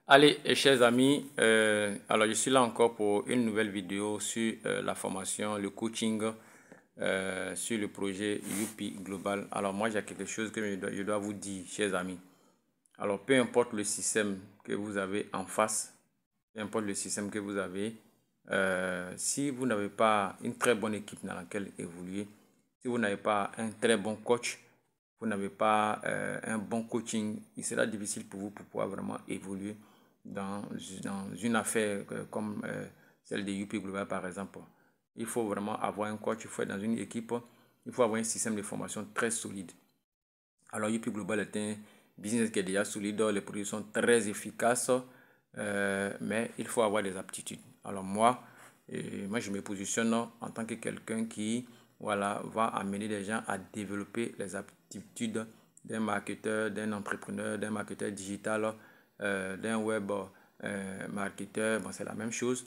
Allez, chers amis, alors je suis là encore pour une nouvelle vidéo sur la formation, le coaching sur le projet Youpi Global. Alors moi, j'ai quelque chose que je dois vous dire, chers amis. Alors, peu importe le système que vous avez en face, peu importe le système que vous avez, si vous n'avez pas une très bonne équipe dans laquelle évoluer, si vous n'avez pas un très bon coach, vous n'avez pas un bon coaching, il sera difficile pour vous pour pouvoir vraiment évoluer dans une affaire comme celle de Youpi Global par exemple. Il faut vraiment avoir un coach, il faut être dans une équipe, il faut avoir un système de formation très solide. Alors Youpi Global est un business qui est déjà solide, les produits sont très efficaces, mais il faut avoir des aptitudes. Alors moi je me positionne en tant que quelqu'un qui voilà, va amener les gens à développer les aptitudes d'un marketeur, d'un entrepreneur, d'un marketeur digital, d'un web marketeur. Bon, c'est la même chose.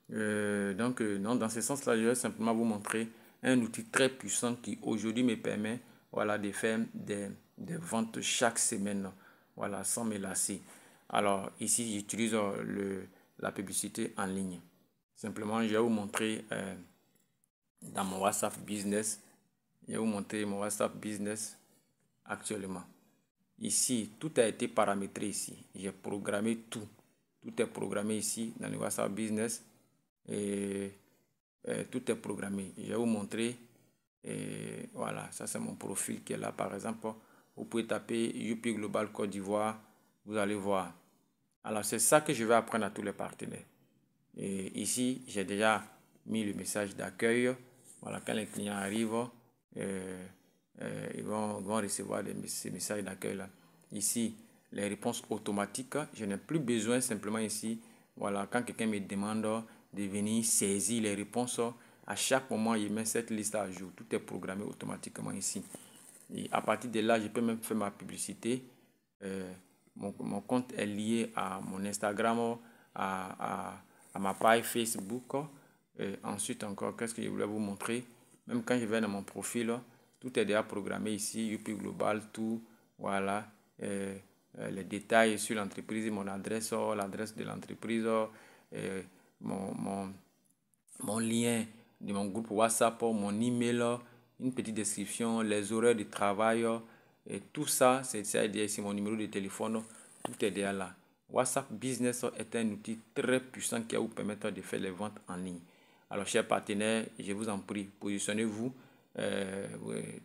Non, dans ce sens-là, je vais simplement vous montrer un outil très puissant qui aujourd'hui me permet voilà, de faire des ventes chaque semaine, voilà, sans me lasser. Alors ici, j'utilise la publicité en ligne. Simplement, je vais vous montrer dans mon WhatsApp Business. Je vais vous montrer mon WhatsApp Business actuellement. Ici, tout a été paramétré ici. J'ai programmé tout. Tout est programmé ici dans le WhatsApp Business. Et tout est programmé. Je vais vous montrer. Et voilà, ça c'est mon profil qui est là. Par exemple, vous pouvez taper Youpi Global Côte d'Ivoire. Vous allez voir. Alors, c'est ça que je vais apprendre à tous les partenaires. Et ici, j'ai déjà mis le message d'accueil. Voilà, quand les clients arrivent, ils vont recevoir ces messages d'accueil là. Ici, les réponses automatiques. Je n'ai plus besoin simplement ici. Voilà, quand quelqu'un me demande de venir saisir les réponses, à chaque moment, il met cette liste à jour. Tout est programmé automatiquement ici. Et à partir de là, je peux même faire ma publicité. Mon compte est lié à mon Instagram, à ma page Facebook. Et ensuite encore, qu'est-ce que je voulais vous montrer? Même quand je vais dans mon profil, tout est déjà programmé ici, Youpi Global, tout, voilà. Les détails sur l'entreprise, mon adresse, l'adresse de l'entreprise, mon, mon, mon lien de mon groupe WhatsApp, mon email, une petite description, les horaires de travail, et tout ça, c'est ici mon numéro de téléphone, tout est déjà là. WhatsApp Business est un outil très puissant qui va vous permettre de faire les ventes en ligne. Alors, chers partenaires, je vous en prie, positionnez-vous.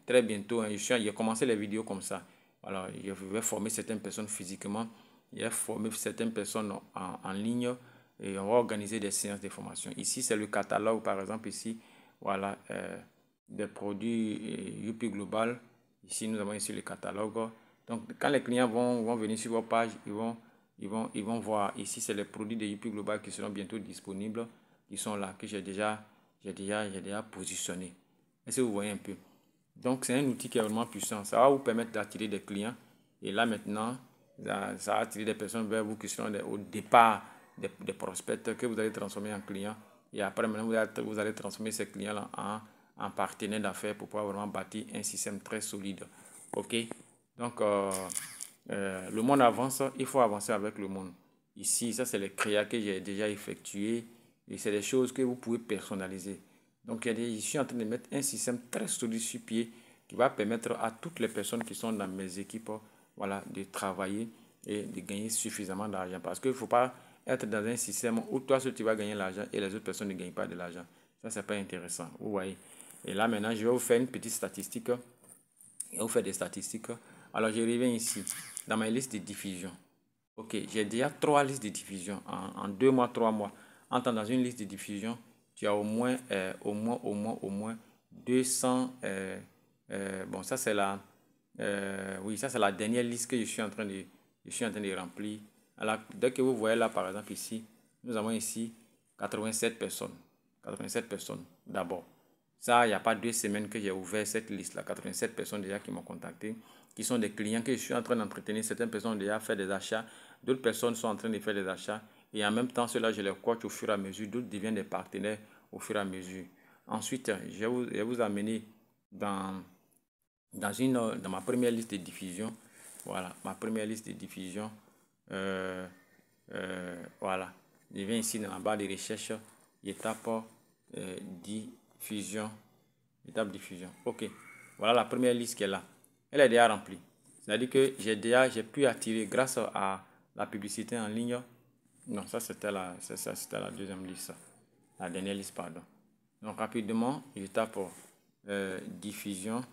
Très bientôt, j'ai commencé les vidéos comme ça. Alors, je vais former certaines personnes physiquement, je vais former certaines personnes en ligne et on va organiser des séances de formation. Ici, c'est le catalogue, par exemple, ici, voilà, des produits Youpi Global. Ici, nous avons ici le catalogue. Donc, quand les clients vont venir sur votre page, ils vont voir. Ici, c'est les produits de Youpi Global qui seront bientôt disponibles, qui sont là, que j'ai déjà positionné. Est-ce que vous voyez un peu? Donc, c'est un outil qui est vraiment puissant. Ça va vous permettre d'attirer des clients. Et là, maintenant, ça va attirer des personnes vers vous qui sont au départ des prospects que vous allez transformer en clients. Et après, maintenant, vous allez transformer ces clients-là en partenaires d'affaires pour pouvoir vraiment bâtir un système très solide. OK? Donc, le monde avance, il faut avancer avec le monde. Ici, ça, c'est les créas que j'ai déjà effectués. Et c'est des choses que vous pouvez personnaliser. Donc, je suis en train de mettre un système très solide sur pied qui va permettre à toutes les personnes qui sont dans mes équipes, voilà, de travailler et de gagner suffisamment d'argent. Parce qu'il ne faut pas être dans un système où toi seul tu vas gagner l'argent et les autres personnes ne gagnent pas de l'argent. Ça, c'est pas intéressant. Vous voyez. Et là, maintenant, je vais vous faire une petite statistique. Je vais vous faire des statistiques. Alors, je reviens ici, dans ma liste de diffusion. Ok, j'ai déjà 3 listes de diffusion. En 2 mois, 3 mois. Entre dans une liste de diffusion, tu as au moins 200. Bon, ça c'est oui, ça c'est la dernière liste que je suis en train de remplir. Alors, dès que vous voyez là, par exemple ici, nous avons ici 87 personnes. 87 personnes d'abord. Ça, il n'y a pas 2 semaines que j'ai ouvert cette liste-là. 87 personnes déjà qui m'ont contacté, qui sont des clients que je suis en train d'entretenir. Certaines personnes ont déjà fait des achats, d'autres personnes sont en train de faire des achats. Et en même temps, ceux-là, je les coach au fur et à mesure. D'autres deviennent des partenaires au fur et à mesure. Ensuite, je vais vous amener dans dans ma première liste de diffusion. Voilà, ma première liste de diffusion. Voilà. Je viens ici dans la barre de recherche. Je tape diffusion. Je tape diffusion. OK. Voilà la première liste qui est là. Elle est déjà remplie. C'est-à-dire que j'ai pu attirer grâce à la publicité en ligne. Non, ça c'était la deuxième liste. La dernière liste, pardon. Donc rapidement, je tape diffusion.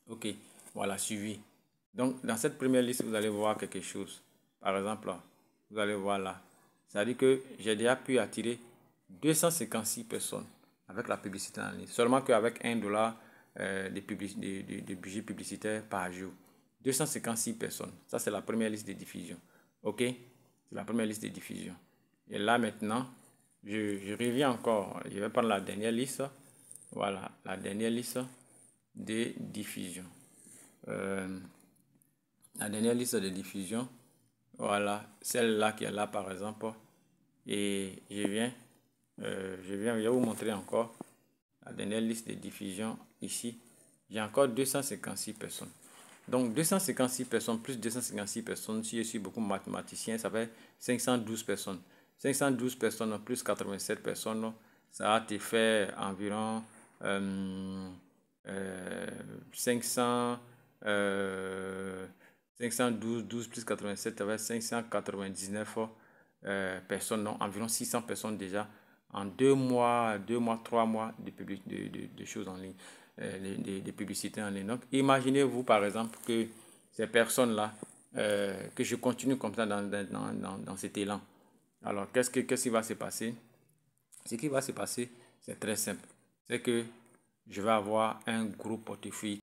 OK. Voilà, suivi. Donc dans cette première liste, vous allez voir quelque chose. Par exemple, vous allez voir là. C'est-à-dire que j'ai déjà pu attirer 256 personnes avec la publicité en ligne. Seulement qu'avec $1 de budget publicitaire par jour. 256 personnes. Ça, c'est la première liste de diffusion. OK? C'est la première liste de diffusion. Et là, maintenant, je reviens encore. Je vais prendre la dernière liste. Voilà, la dernière liste de diffusion. La dernière liste de diffusion. Voilà, celle-là qui est là, par exemple. Et je vais vous montrer encore la dernière liste de diffusion ici. J'ai encore 256 personnes. Donc 256 personnes plus 256 personnes, si je suis beaucoup mathématicien, ça fait 512 personnes. 512 personnes plus 87 personnes, ça va te faire environ 500, 512, 12 plus 87, ça fait 599 personnes, non, environ 600 personnes déjà en 2 mois, 3 mois de choses en ligne, de publicités en ligne. Donc, imaginez-vous par exemple que ces personnes-là, que je continue comme ça dans cet élan. Alors, qu'est-ce qui va se passer? Ce qui va se passer, c'est très simple. C'est que je vais avoir un gros portefeuille